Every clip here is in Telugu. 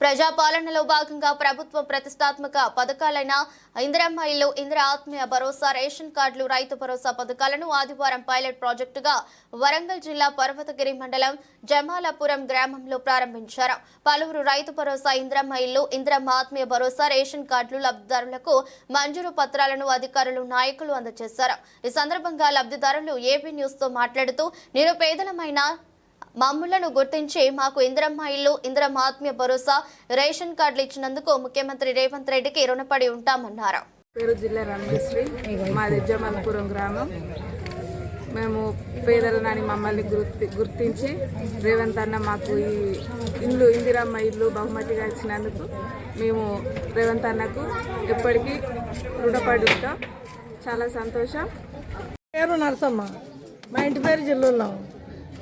ప్రజాపాలనలో భాగంగా ప్రభుత్వం ప్రతిష్టాత్మక పథకాలైన ఇందిరమ్మ ఇల్లు, ఇందిర ఆత్మీయ భరోసా, రేషన్ కార్డులు, రైతు భరోసా పథకాలను ఆదివారం పైలట్ ప్రాజెక్టుగా వరంగల్ జిల్లా పర్వతగిరి మండలం జమాలాపురం గ్రామంలో ప్రారంభించారు. పలువురు రైతు భరోసా, ఇందిరమ్మ ఇల్లు, ఇందిరమ్మ ఆత్మీయ భరోసా, రేషన్ కార్డులు లబ్ధిదారులకు మంజూరు పత్రాలను అధికారులు, నాయకులు అందజేశారు. ఈ సందర్భంగా లబ్ధిదారులు ఏపీ న్యూస్ తో మాట్లాడుతూ నిరుపేదలమైన మమ్ములను గుర్తించి మాకు ఇందిరమ్మ ఇల్లు, ఇందిరమ్మ ఆత్మీయ భరోసా, రేషన్ కార్డులు ఇచ్చినందుకు ముఖ్యమంత్రి రేవంత్ రెడ్డికి రుణపడి ఉంటామన్నారు. జిల్లా రంగశ్రీ, మాది జమాల్పురం గ్రామం. మేము పేదలనని మమ్మల్ని గుర్తించి రేవంత్ అన్న మాకు ఈ ఇల్లు, ఇందిరమ్మ ఇల్లు బహుమతిగా ఇచ్చినందుకు మేము రేవంత్ అన్నకు ఎప్పటికీ రుణపడి ఉంటాం. చాలా సంతోషం. పేరు నరసమ్మ, మా ఇంటి పేరు జిల్లులో.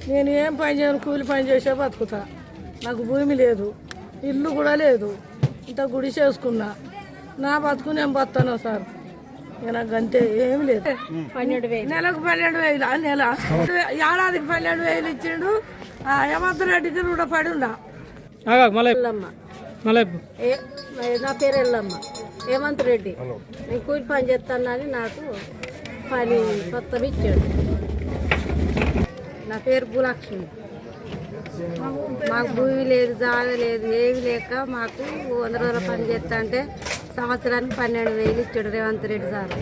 నేను ఏం పని చేయను, కూలి పని చేసే బతుకుతా. నాకు భూమి లేదు, ఇల్లు కూడా లేదు. ఇంత గుడి చేసుకున్నా, నా బతుకు నేను బతాను సార్. నాకు అంతే, ఏమి లేదు. నెలకు 12,000, నెల ఏడాదికి 12,000 ఇచ్చిండు. హేమంత్ రెడ్డికి రుణపడి ఉన్నా. నా పేరు ఎల్లమ్మ, హేమంత్ రెడ్డి. నేను కూలి పని చేస్తానని నాకు పని కొత్త ఇచ్చాడు. నా పేరు భూలక్ష్మి. మాకు భూమి లేదు, జాగ లేదు, ఏమి లేక మాకు 100 రోజుల పని చేస్తా అంటే సంవత్సరానికి 12,000 ఇచ్చాడు రేవంత్ రెడ్డి సార్.